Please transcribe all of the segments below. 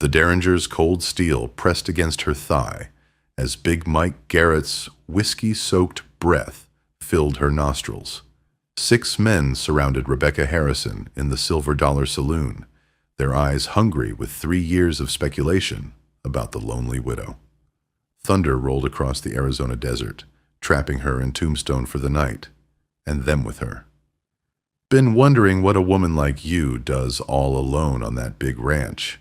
The Derringer's cold steel pressed against her thigh as Big Mike Garrett's whiskey-soaked breath filled her nostrils. 6 men surrounded Rebecca Harrison in the Silver Dollar Saloon, their eyes hungry with 3 years of speculation about the lonely widow. Thunder rolled across the Arizona desert, trapping her in Tombstone for the night, and them with her. Been wondering what a woman like you does all alone on that big ranch,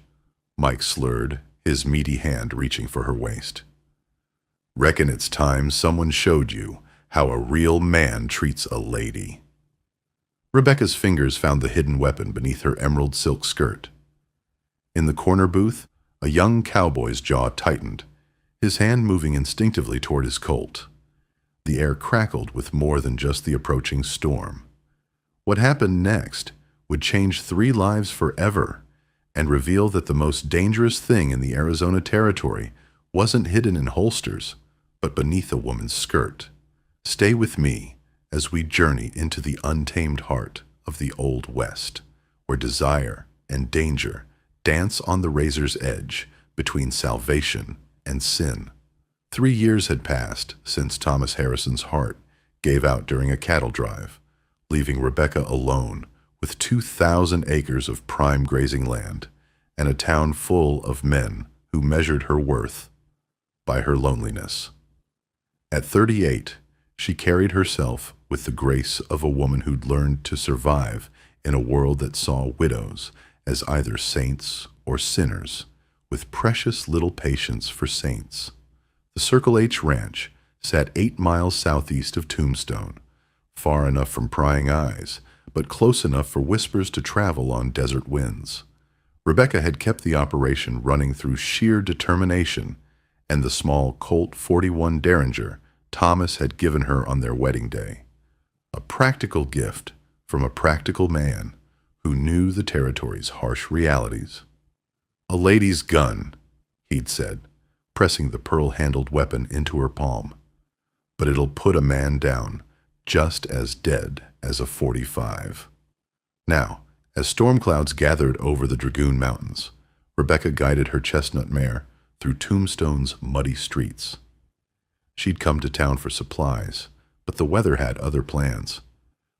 Mike slurred, his meaty hand reaching for her waist. Reckon it's time someone showed you how a real man treats a lady. Rebecca's fingers found the hidden weapon beneath her emerald silk skirt. In the corner booth, a young cowboy's jaw tightened, his hand moving instinctively toward his Colt. The air crackled with more than just the approaching storm. What happened next would change 3 lives forever and reveal that the most dangerous thing in the Arizona Territory wasn't hidden in holsters, but beneath a woman's skirt. Stay with me as we journey into the untamed heart of the Old West, where desire and danger dance on the razor's edge between salvation and sin. 3 years had passed since Thomas Harrison's heart gave out during a cattle drive, leaving Rebecca alone with 2,000 acres of prime grazing land and a town full of men who measured her worth by her loneliness. At 38, she carried herself with the grace of a woman who'd learned to survive in a world that saw widows as either saints or sinners, with precious little patience for saints. The Circle H Ranch sat 8 miles southeast of Tombstone, far enough from prying eyes, but close enough for whispers to travel on desert winds. Rebecca had kept the operation running through sheer determination, and the small Colt 41 Derringer Thomas had given her on their wedding day. A practical gift from a practical man who knew the territory's harsh realities. A lady's gun, he'd said, pressing the pearl-handled weapon into her palm. But it'll put a man down just as dead as a .45. Now, as storm clouds gathered over the Dragoon Mountains, Rebecca guided her chestnut mare through Tombstone's muddy streets. She'd come to town for supplies, but the weather had other plans.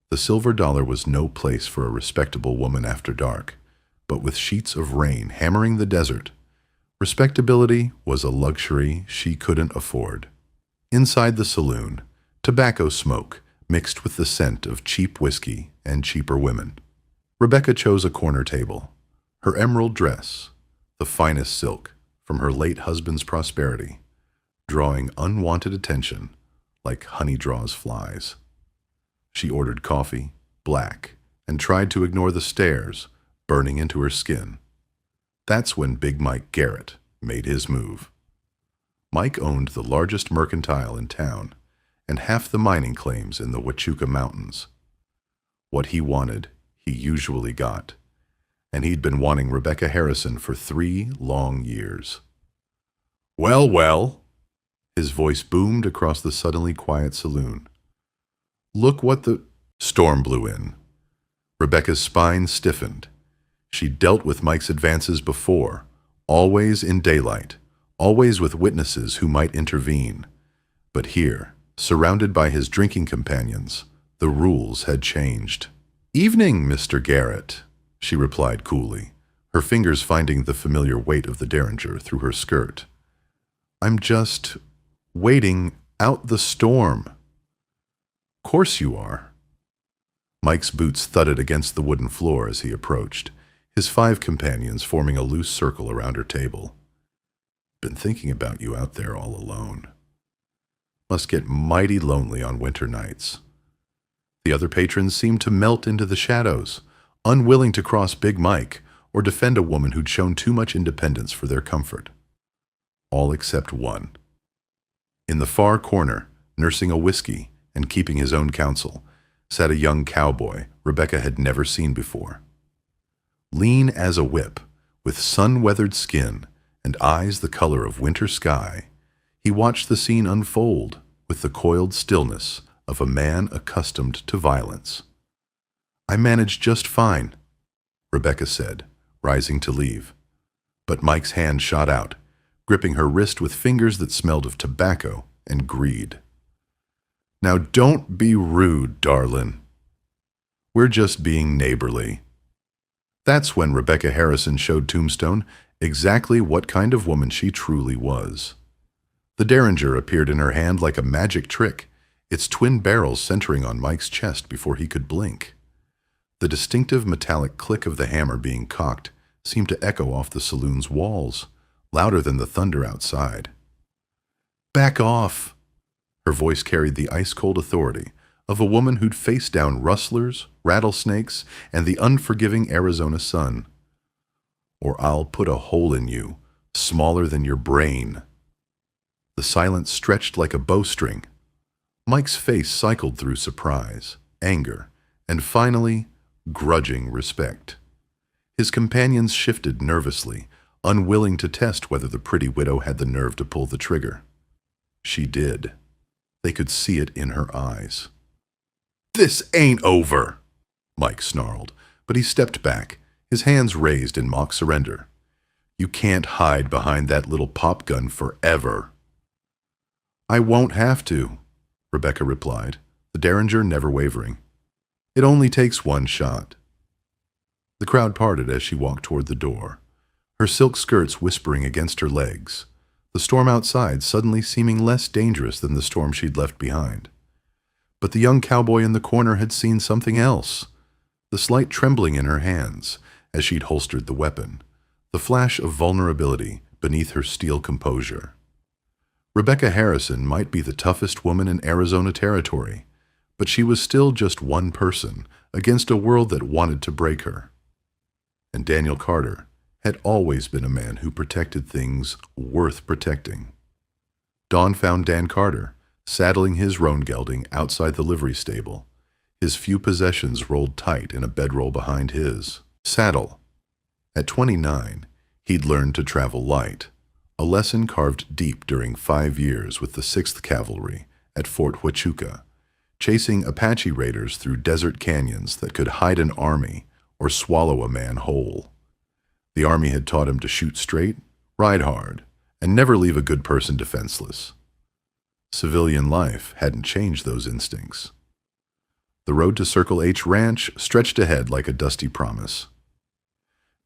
The Silver Dollar was no place for a respectable woman after dark, but with sheets of rain hammering the desert, respectability was a luxury she couldn't afford. Inside the saloon, tobacco smoke mixed with the scent of cheap whiskey and cheaper women. Rebecca chose a corner table. Her emerald dress, the finest silk from her late husband's prosperity, drawing unwanted attention like honey draws flies. She ordered coffee, black, and tried to ignore the stares burning into her skin. That's when Big Mike Garrett made his move. Mike owned the largest mercantile in town and half the mining claims in the Huachuca Mountains. What he wanted, he usually got, and he'd been wanting Rebecca Harrison for 3 long years. "Well, well," his voice boomed across the suddenly quiet saloon. "Look what the—" Storm blew in. Rebecca's spine stiffened. She'd dealt with Mike's advances before, always in daylight, always with witnesses who might intervene. But here, surrounded by his drinking companions, the rules had changed. "Evening, Mr. Garrett," she replied coolly, her fingers finding the familiar weight of the Derringer through her skirt. "I'm just waiting out the storm." "Course you are." Mike's boots thudded against the wooden floor as he approached, his 5 companions forming a loose circle around her table. "Been thinking about you out there all alone. Must get mighty lonely on winter nights." The other patrons seemed to melt into the shadows, unwilling to cross Big Mike or defend a woman who'd shown too much independence for their comfort. All except one. In the far corner, nursing a whiskey and keeping his own counsel, sat a young cowboy Rebecca had never seen before. Lean as a whip, with sun-weathered skin and eyes the color of winter sky, he watched the scene unfold with the coiled stillness of a man accustomed to violence. "I managed just fine," Rebecca said, rising to leave. But Mike's hand shot out, gripping her wrist with fingers that smelled of tobacco and greed. "Now don't be rude, darlin'. We're just being neighborly." That's when Rebecca Harrison showed Tombstone exactly what kind of woman she truly was. The Derringer appeared in her hand like a magic trick, its twin barrels centering on Mike's chest before he could blink. The distinctive metallic click of the hammer being cocked seemed to echo off the saloon's walls, louder than the thunder outside. "Back off!" Her voice carried the ice-cold authority of a woman who'd faced down rustlers, rattlesnakes, and the unforgiving Arizona sun. "Or I'll put a hole in you, smaller than your brain." The silence stretched like a bowstring. Mike's face cycled through surprise, anger, and finally, grudging respect. His companions shifted nervously, unwilling to test whether the pretty widow had the nerve to pull the trigger. She did. They could see it in her eyes. "This ain't over," Mike snarled, but he stepped back, his hands raised in mock surrender. "You can't hide behind that little pop gun forever." "I won't have to," Rebecca replied, the Derringer never wavering. "It only takes one shot." The crowd parted as she walked toward the door, her silk skirts whispering against her legs, the storm outside suddenly seeming less dangerous than the storm she'd left behind. But the young cowboy in the corner had seen something else, the slight trembling in her hands as she'd holstered the weapon, the flash of vulnerability beneath her steel composure. Rebecca Harrison might be the toughest woman in Arizona territory, but she was still just one person against a world that wanted to break her. And Daniel Carter had always been a man who protected things worth protecting. Dawn found Dan Carter, saddling his roan gelding outside the livery stable, his few possessions rolled tight in a bedroll behind his saddle. At 29, he'd learned to travel light, a lesson carved deep during 5 years with the 6th Cavalry at Fort Huachuca, chasing Apache raiders through desert canyons that could hide an army or swallow a man whole. The Army had taught him to shoot straight, ride hard, and never leave a good person defenseless. Civilian life hadn't changed those instincts. The road to Circle H Ranch stretched ahead like a dusty promise.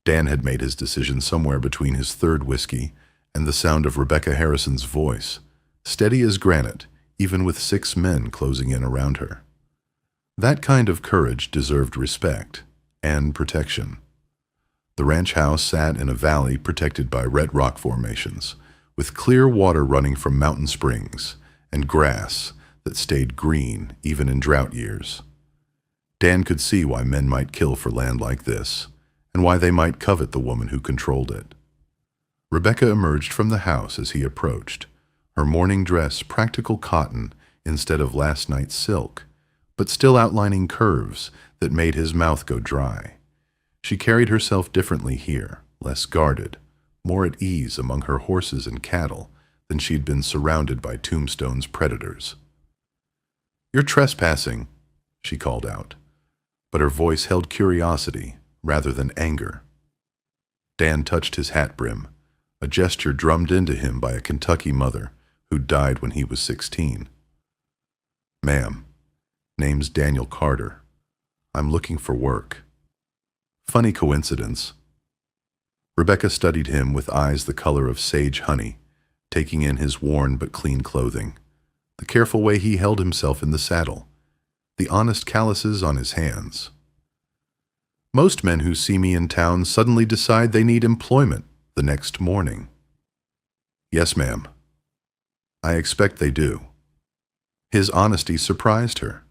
Dan had made his decision somewhere between his third whiskey and the sound of Rebecca Harrison's voice, steady as granite, even with 6 men closing in around her. That kind of courage deserved respect and protection. The ranch house sat in a valley protected by red rock formations, with clear water running from mountain springs, and grass that stayed green even in drought years. Dan could see why men might kill for land like this, and why they might covet the woman who controlled it. Rebecca emerged from the house as he approached, her morning dress practical cotton instead of last night's silk, but still outlining curves that made his mouth go dry. She carried herself differently here, less guarded, more at ease among her horses and cattle than she'd been surrounded by Tombstone's predators. "You're trespassing," she called out, but her voice held curiosity rather than anger. Dan touched his hat brim, a gesture drummed into him by a Kentucky mother who died when he was 16. "Ma'am, name's Daniel Carter. I'm looking for work." Funny coincidence. Rebecca studied him with eyes the color of sage honey, taking in his worn but clean clothing, the careful way he held himself in the saddle, the honest calluses on his hands. "Most men who see me in town suddenly decide they need employment the next morning." "Yes, ma'am. I expect they do." His honesty surprised her.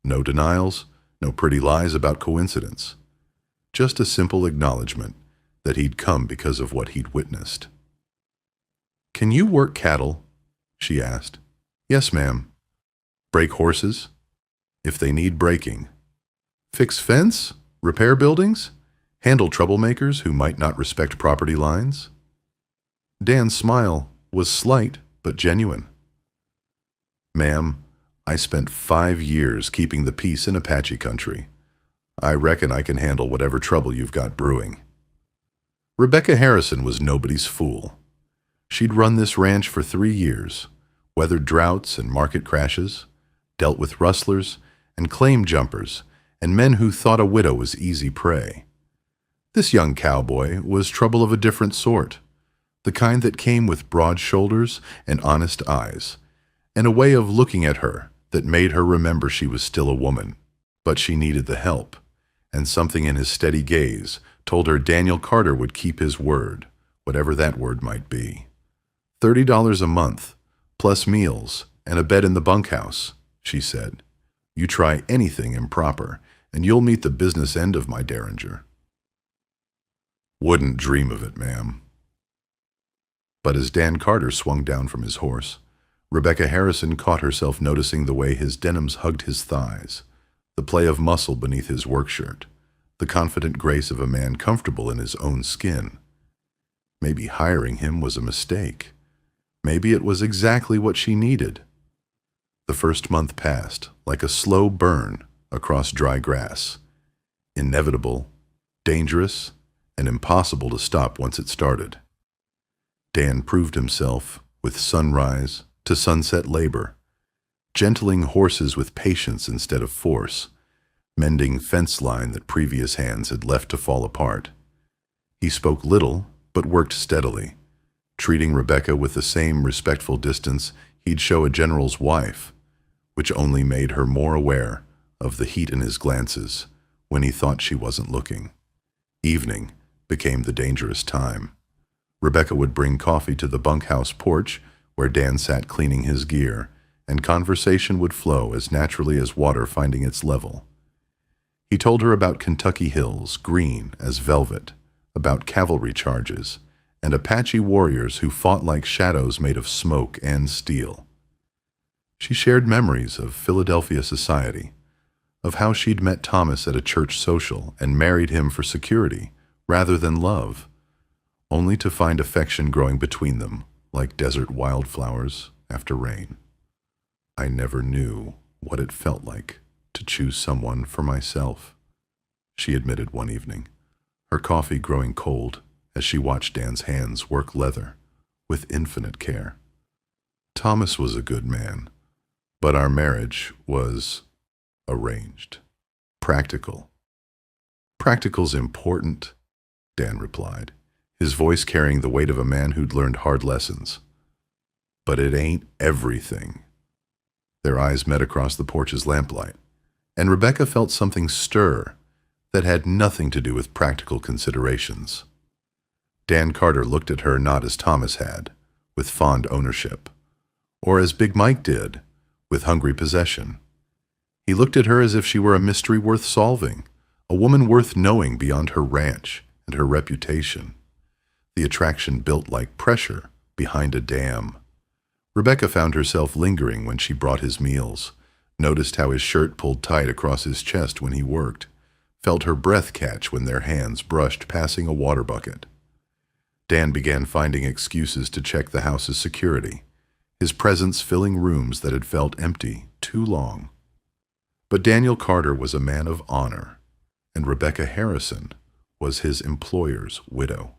No denials, no pretty lies about coincidence. Just a simple acknowledgement that he'd come because of what he'd witnessed. "Can you work cattle?" she asked. "Yes, ma'am." "Break horses?" "If they need breaking." "Fix fence? Repair buildings? Handle troublemakers who might not respect property lines?" Dan's smile was slight but genuine. "Ma'am, I spent 5 years keeping the peace in Apache country. I reckon I can handle whatever trouble you've got brewing." Rebecca Harrison was nobody's fool. She'd run this ranch for 3 years, weathered droughts and market crashes, dealt with rustlers and claim jumpers and men who thought a widow was easy prey. This young cowboy was trouble of a different sort, the kind that came with broad shoulders and honest eyes, and a way of looking at her that made her remember she was still a woman. But she needed the help, and something in his steady gaze told her Daniel Carter would keep his word, whatever that word might be. $30 a month, plus meals and a bed in the bunkhouse, she said. You try anything improper, and you'll meet the business end of my derringer. Wouldn't dream of it, ma'am. But as Dan Carter swung down from his horse, Rebecca Harrison caught herself noticing the way his denims hugged his thighs, the play of muscle beneath his work shirt, the confident grace of a man comfortable in his own skin. Maybe hiring him was a mistake. Maybe it was exactly what she needed. The first month passed like a slow burn across dry grass, inevitable, dangerous, and impossible to stop once it started. Dan proved himself with sunrise to sunset labor, gentling horses with patience instead of force, mending fence line that previous hands had left to fall apart. He spoke little, but worked steadily, treating Rebecca with the same respectful distance he'd show a general's wife, which only made her more aware of the heat in his glances when he thought she wasn't looking. Evening became the dangerous time. Rebecca would bring coffee to the bunkhouse porch where Dan sat cleaning his gear, and conversation would flow as naturally as water finding its level. He told her about Kentucky hills, green as velvet, about cavalry charges, and Apache warriors who fought like shadows made of smoke and steel. She shared memories of Philadelphia society, of how she'd met Thomas at a church social and married him for security rather than love, only to find affection growing between them like desert wildflowers after rain. I never knew what it felt like to choose someone for myself, she admitted one evening, her coffee growing cold as she watched Dan's hands work leather with infinite care. Thomas was a good man, but our marriage was arranged. Practical. Practical's important, Dan replied, his voice carrying the weight of a man who'd learned hard lessons. But it ain't everything. Their eyes met across the porch's lamplight, and Rebecca felt something stir that had nothing to do with practical considerations. Dan Carter looked at her not as Thomas had, with fond ownership, or as Big Mike did, with hungry possession. He looked at her as if she were a mystery worth solving, a woman worth knowing beyond her ranch and her reputation. The attraction built like pressure behind a dam. Rebecca found herself lingering when she brought his meals, noticed how his shirt pulled tight across his chest when he worked, felt her breath catch when their hands brushed passing a water bucket. Dan began finding excuses to check the house's security, his presence filling rooms that had felt empty too long. But Daniel Carter was a man of honor, and Rebecca Harrison was his employer's widow.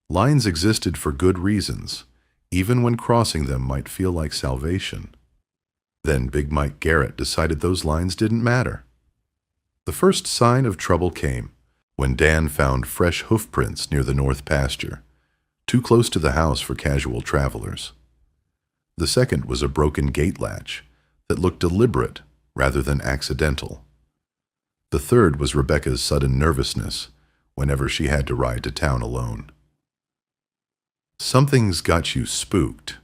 Lines existed for good reasons, even when crossing them might feel like salvation. Then Big Mike Garrett decided those lines didn't matter. The first sign of trouble came when Dan found fresh hoofprints near the north pasture, too close to the house for casual travelers. The second was a broken gate latch that looked deliberate rather than accidental. The third was Rebecca's sudden nervousness whenever she had to ride to town alone. "Something's got you spooked,"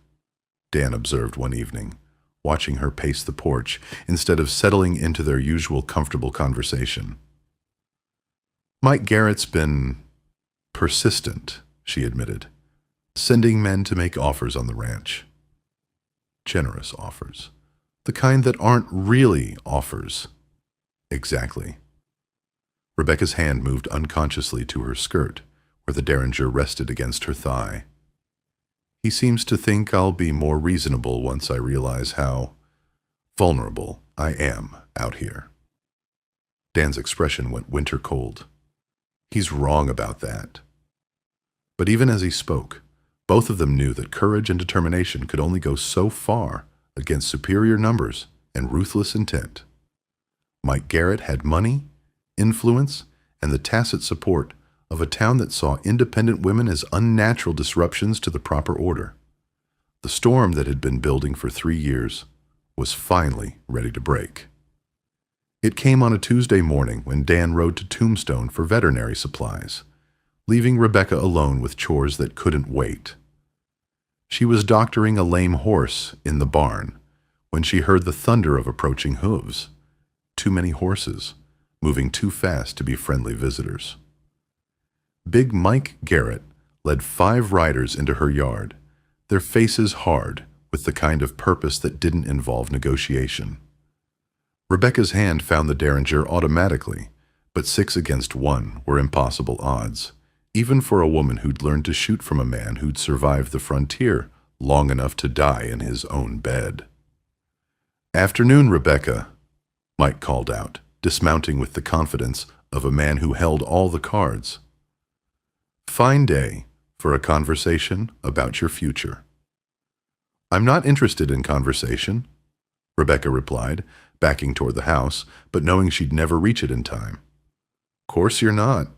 Dan observed one evening, watching her pace the porch instead of settling into their usual comfortable conversation. "Mike Garrett's been persistent," she admitted, "sending men to make offers on the ranch. Generous offers. The kind that aren't really offers." "Exactly." Rebecca's hand moved unconsciously to her skirt, where the derringer rested against her thigh. "He seems to think I'll be more reasonable once I realize how vulnerable I am out here." Dan's expression went winter cold. "He's wrong about that." But even as he spoke, both of them knew that courage and determination could only go so far against superior numbers and ruthless intent. Mike Garrett had money, influence, and the tacit support of a town that saw independent women as unnatural disruptions to the proper order. The storm that had been building for 3 years was finally ready to break. It came on a Tuesday morning when Dan rode to Tombstone for veterinary supplies, leaving Rebecca alone with chores that couldn't wait. She was doctoring a lame horse in the barn when she heard the thunder of approaching hooves. Too many horses, moving too fast to be friendly visitors. Big Mike Garrett led 5 riders into her yard, their faces hard with the kind of purpose that didn't involve negotiation. Rebecca's hand found the derringer automatically, but 6 against 1 were impossible odds, even for a woman who'd learned to shoot from a man who'd survived the frontier long enough to die in his own bed. "Afternoon, Rebecca," Mike called out, dismounting with the confidence of a man who held all the cards. "Fine day for a conversation about your future." "I'm not interested in conversation," Rebecca replied, backing toward the house, but knowing she'd never reach it in time. "Course you're not.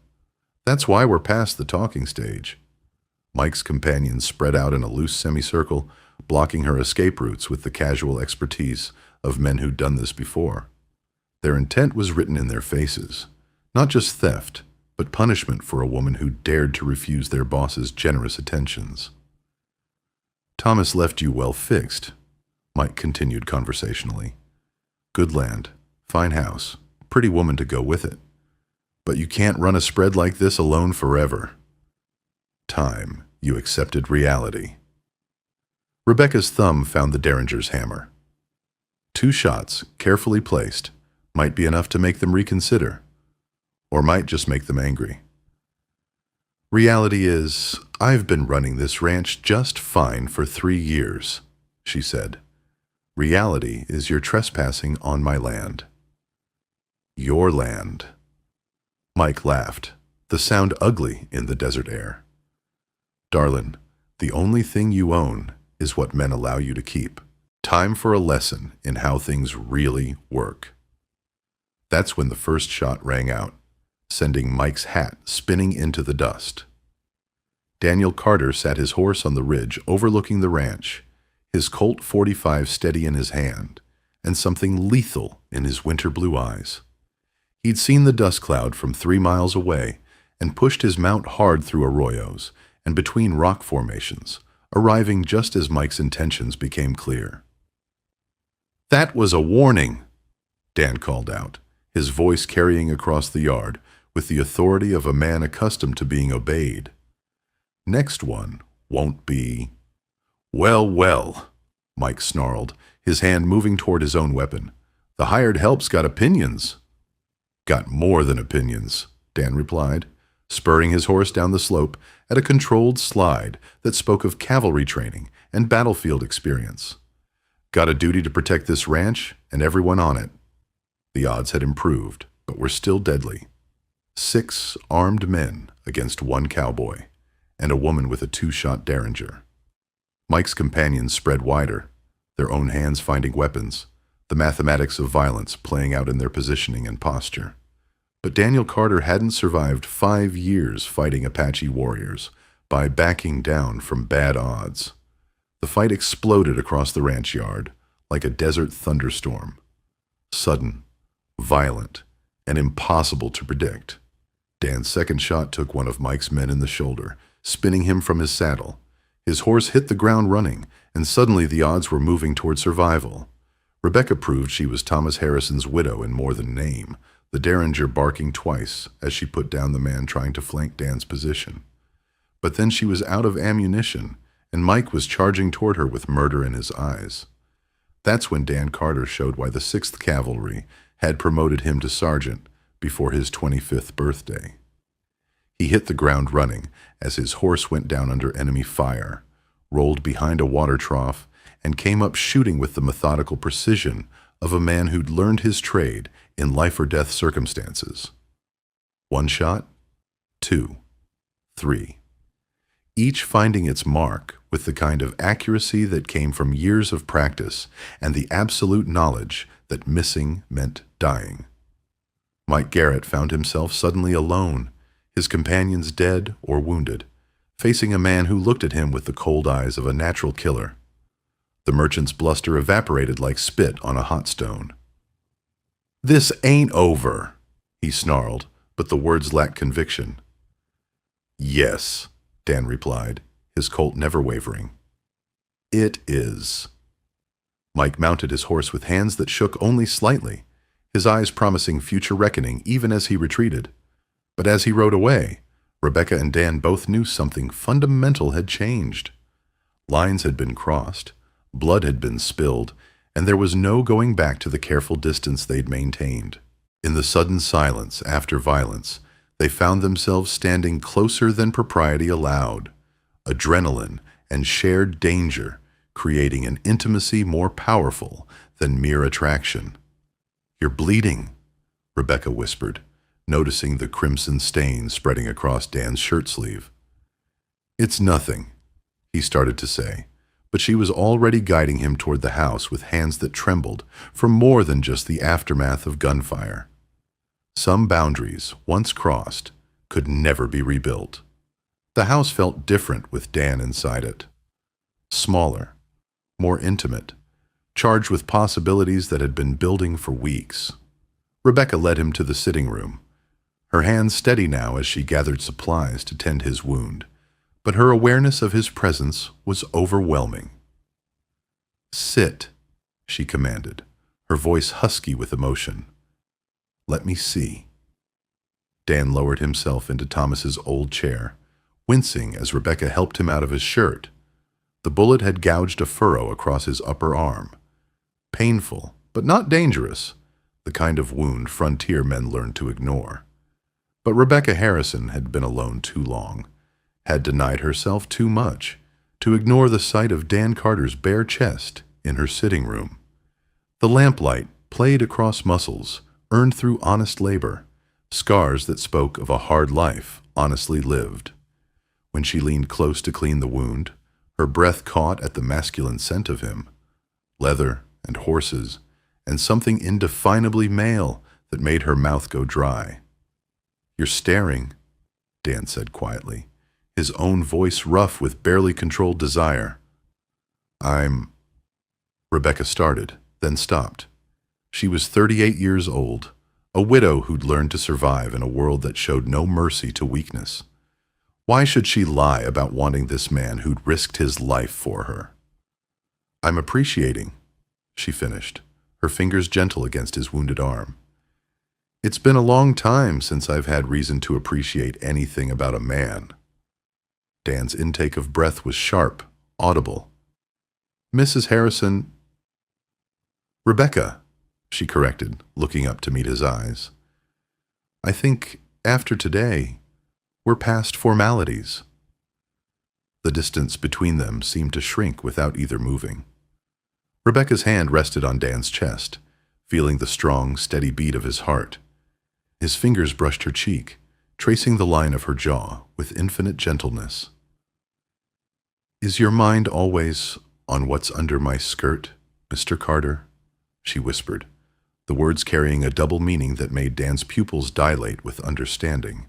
That's why we're past the talking stage." Mike's companions spread out in a loose semicircle, blocking her escape routes with the casual expertise of men who'd done this before. Their intent was written in their faces, not just theft, but punishment for a woman who dared to refuse their boss's generous attentions. "Thomas left you well fixed," Mike continued conversationally. "Good land, fine house, pretty woman to go with it. But you can't run a spread like this alone forever. Time you accepted reality." Rebecca's thumb found the derringer's hammer. 2 shots, carefully placed, might be enough to make them reconsider, or might just make them angry. "Reality is, I've been running this ranch just fine for 3 years," she said. "Reality is you're trespassing on my land." "Your land." Mike laughed, the sound ugly in the desert air. "Darlin', the only thing you own is what men allow you to keep. Time for a lesson in how things really work." That's when the first shot rang out, sending Mike's hat spinning into the dust. Daniel Carter sat his horse on the ridge overlooking the ranch, his Colt .45 steady in his hand, and something lethal in his winter blue eyes. He'd seen the dust cloud from 3 miles away and pushed his mount hard through arroyos and between rock formations, arriving just as Mike's intentions became clear. "That was a warning," Dan called out, his voice carrying across the yard with the authority of a man accustomed to being obeyed. "Next one won't be—" "Well, well," Mike snarled, his hand moving toward his own weapon. "The hired help's got opinions." "Got more than opinions," Dan replied, spurring his horse down the slope at a controlled slide that spoke of cavalry training and battlefield experience. "Got a duty to protect this ranch and everyone on it." The odds had improved, but were still deadly. 6 armed men against 1 cowboy, and a woman with a 2-shot derringer. Mike's companions spread wider, their own hands finding weapons, the mathematics of violence playing out in their positioning and posture. But Daniel Carter hadn't survived 5 years fighting Apache warriors by backing down from bad odds. The fight exploded across the ranch yard like a desert thunderstorm. Sudden, violent, and impossible to predict. Dan's second shot took one of Mike's men in the shoulder, spinning him from his saddle. His horse hit the ground running, and suddenly the odds were moving toward survival. Rebecca proved she was Thomas Harrison's widow in more than name, the derringer barking twice as she put down the man trying to flank Dan's position. But then she was out of ammunition, and Mike was charging toward her with murder in his eyes. That's when Dan Carter showed why the 6th Cavalry had promoted him to sergeant before his 25th birthday. He hit the ground running as his horse went down under enemy fire, rolled behind a water trough, and came up shooting with the methodical precision of a man who'd learned his trade in life-or-death circumstances. 1 shot, 2, 3. each finding its mark with the kind of accuracy that came from years of practice and the absolute knowledge that missing meant dying. Mike Garrett found himself suddenly alone, his companions dead or wounded, facing a man who looked at him with the cold eyes of a natural killer. The merchant's bluster evaporated like spit on a hot stone. "This ain't over," he snarled, but the words lacked conviction. "Yes," Dan replied, his colt never wavering. "It is." Mike mounted his horse with hands that shook only slightly, his eyes promising future reckoning even as he retreated. But as he rode away, Rebecca and Dan both knew something fundamental had changed. Lines had been crossed, blood had been spilled, and there was no going back to the careful distance they'd maintained. In the sudden silence after violence, they found themselves standing closer than propriety allowed, adrenaline and shared danger creating an intimacy more powerful than mere attraction. "You're bleeding," Rebecca whispered, noticing the crimson stain spreading across Dan's shirt sleeve. "It's nothing," he started to say, but she was already guiding him toward the house with hands that trembled from more than just the aftermath of gunfire. Some boundaries, once crossed, could never be rebuilt. The house felt different with Dan inside it. Smaller, more intimate, charged with possibilities that had been building for weeks. Rebecca led him to the sitting room, her hands steady now as she gathered supplies to tend his wound, but her awareness of his presence was overwhelming. "Sit," she commanded, her voice husky with emotion. "Let me see." Dan lowered himself into Thomas's old chair, wincing as Rebecca helped him out of his shirt. The bullet had gouged a furrow across his upper arm. Painful, but not dangerous, the kind of wound frontier men learned to ignore. But Rebecca Harrison had been alone too long, had denied herself too much, to ignore the sight of Dan Carter's bare chest in her sitting room. The lamplight played across muscles, earned through honest labor, scars that spoke of a hard life honestly lived. When she leaned close to clean the wound, her breath caught at the masculine scent of him, leather and horses, and something indefinably male that made her mouth go dry. "You're staring," Dan said quietly, his own voice rough with barely controlled desire. Rebecca started, then stopped. She was 38 years old, a widow who'd learned to survive in a world that showed no mercy to weakness. Why should she lie about wanting this man who'd risked his life for her? "I'm appreciating," she finished, her fingers gentle against his wounded arm. "It's been a long time since I've had reason to appreciate anything about a man." Dan's intake of breath was sharp, audible. "Mrs. Harrison—" "Rebecca," she corrected, looking up to meet his eyes. "I think, after today, we're past formalities." The distance between them seemed to shrink without either moving. Rebecca's hand rested on Dan's chest, feeling the strong, steady beat of his heart. His fingers brushed her cheek, tracing the line of her jaw with infinite gentleness. "Is your mind always on what's under my skirt, Mr. Carter?" she whispered, the words carrying a double meaning that made Dan's pupils dilate with understanding.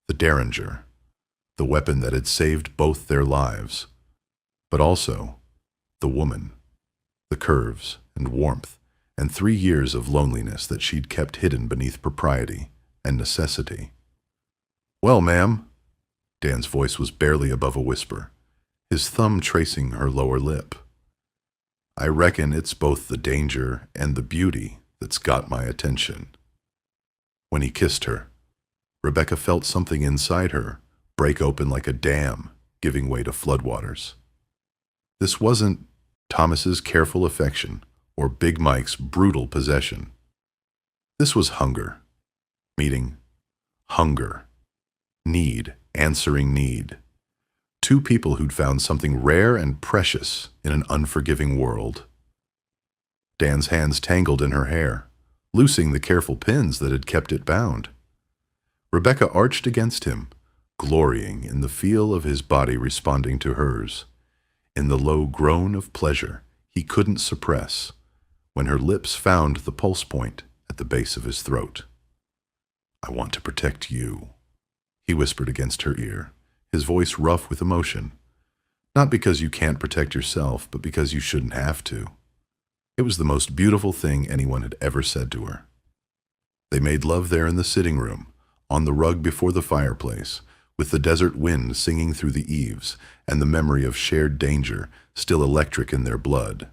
The Derringer, the weapon that had saved both their lives, but also the woman, the curves and warmth, and 3 years of loneliness that she'd kept hidden beneath propriety and necessity. "Well, ma'am," Dan's voice was barely above a whisper, his thumb tracing her lower lip. "I reckon it's both the danger and the beauty that's got my attention." When he kissed her, Rebecca felt something inside her break open like a dam, giving way to floodwaters. This wasn't Thomas's careful affection or Big Mike's brutal possession. This was hunger, meeting hunger, need, answering need. Two people who'd found something rare and precious in an unforgiving world. Dan's hands tangled in her hair, loosing the careful pins that had kept it bound. Rebecca arched against him, glorying in the feel of his body responding to hers, in the low groan of pleasure he couldn't suppress when her lips found the pulse point at the base of his throat. "I want to protect you," he whispered against her ear, his voice rough with emotion. "Not because you can't protect yourself, but because you shouldn't have to." It was the most beautiful thing anyone had ever said to her. They made love there in the sitting room, on the rug before the fireplace, with the desert wind singing through the eaves and the memory of shared danger still electric in their blood.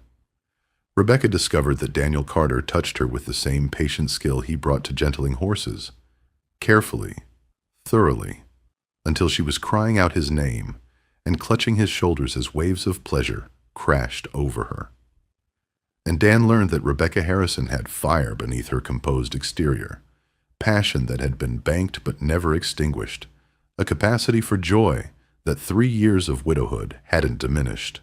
Rebecca discovered that Daniel Carter touched her with the same patient skill he brought to gentling horses, carefully, thoroughly, until she was crying out his name and clutching his shoulders as waves of pleasure crashed over her. And Dan learned that Rebecca Harrison had fire beneath her composed exterior, passion that had been banked but never extinguished, a capacity for joy that 3 years of widowhood hadn't diminished.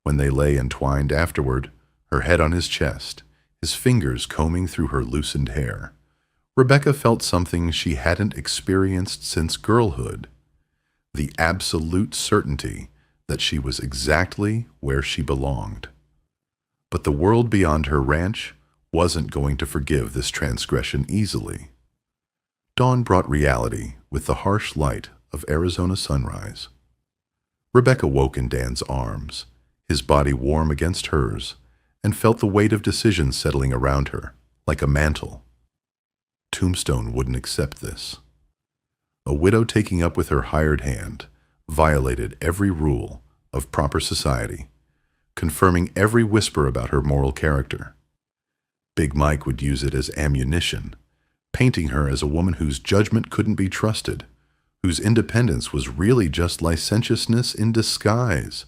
When they lay entwined afterward, her head on his chest, his fingers combing through her loosened hair, Rebecca felt something she hadn't experienced since girlhood, the absolute certainty that she was exactly where she belonged. But the world beyond her ranch wasn't going to forgive this transgression easily. Dawn brought reality with the harsh light of Arizona sunrise. Rebecca woke in Dan's arms, his body warm against hers, and felt the weight of decision settling around her, like a mantle. Tombstone wouldn't accept this. A widow taking up with her hired hand violated every rule of proper society, confirming every whisper about her moral character. Big Mike would use it as ammunition, painting her as a woman whose judgment couldn't be trusted, whose independence was really just licentiousness in disguise.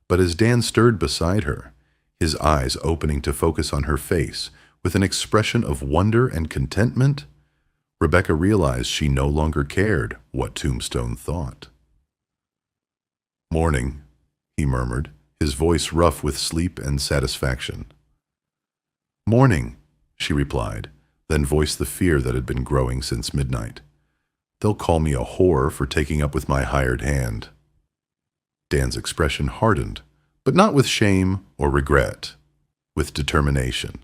But as Dan stirred beside her, his eyes opening to focus on her face with an expression of wonder and contentment, Rebecca realized she no longer cared what Tombstone thought. "Morning," he murmured, his voice rough with sleep and satisfaction. "Morning," she replied, then voiced the fear that had been growing since midnight. "They'll call me a whore for taking up with my hired hand." Dan's expression hardened, but not with shame or regret, with determination.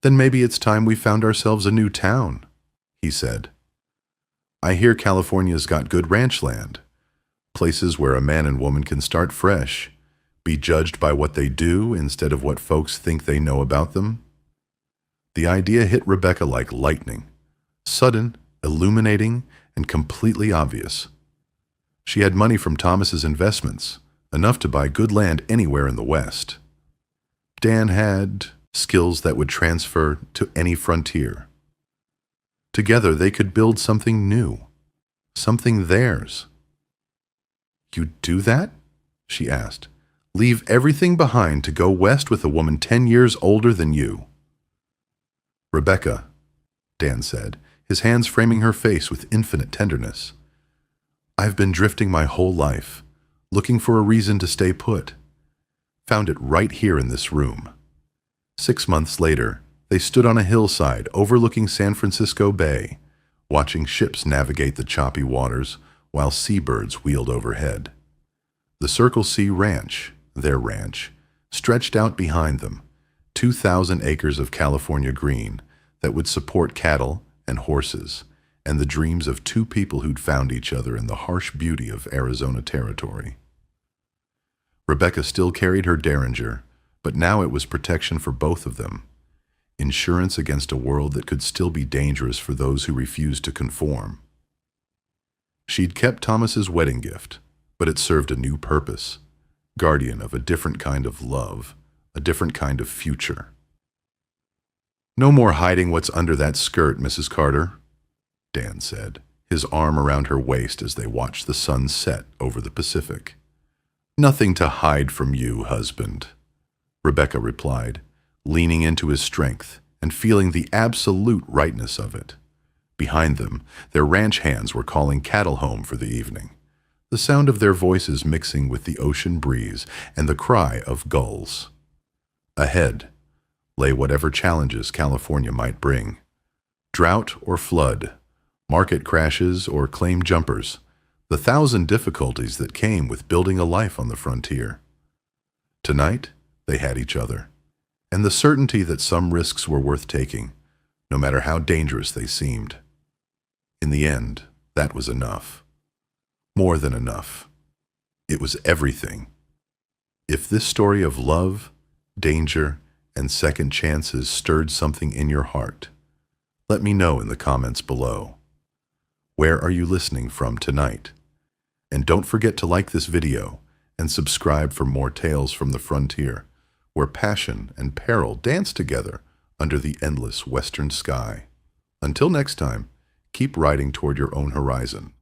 "Then maybe it's time we found ourselves a new town," he said. "I hear California's got good ranch land, places where a man and woman can start fresh, be judged by what they do instead of what folks think they know about them." The idea hit Rebecca like lightning, sudden, illuminating, and completely obvious. She had money from Thomas's investments, enough to buy good land anywhere in the West. Dan had skills that would transfer to any frontier. Together they could build something new, something theirs. "You'd do that?" she asked. "Leave everything behind to go west with a woman 10 years older than you?" "Rebecca," Dan said, his hands framing her face with infinite tenderness, "I've been drifting my whole life, looking for a reason to stay put. Found it right here in this room." 6 months later, they stood on a hillside overlooking San Francisco Bay, watching ships navigate the choppy waters while seabirds wheeled overhead. The Circle C Ranch, their ranch, stretched out behind them, 2,000 acres of California green that would support cattle and horses, and the dreams of two people who'd found each other in the harsh beauty of Arizona territory. Rebecca still carried her Derringer, but now it was protection for both of them, insurance against a world that could still be dangerous for those who refused to conform. She'd kept Thomas's wedding gift, but it served a new purpose, guardian of a different kind of love, a different kind of future. "No more hiding what's under that skirt, Mrs. Carter," Dan said, his arm around her waist as they watched the sun set over the Pacific. "Nothing to hide from you, husband," Rebecca replied, leaning into his strength and feeling the absolute rightness of it. Behind them, their ranch hands were calling cattle home for the evening, the sound of their voices mixing with the ocean breeze and the cry of gulls. Ahead lay whatever challenges California might bring. Drought or flood, market crashes, or claim jumpers, the thousand difficulties that came with building a life on the frontier. Tonight, they had each other, and the certainty that some risks were worth taking, no matter how dangerous they seemed. In the end, that was enough. More than enough. It was everything. If this story of love, danger, and second chances stirred something in your heart, let me know in the comments below. Where are you listening from tonight? And don't forget to like this video and subscribe for more tales from the frontier, where passion and peril dance together under the endless western sky. Until next time, keep riding toward your own horizon.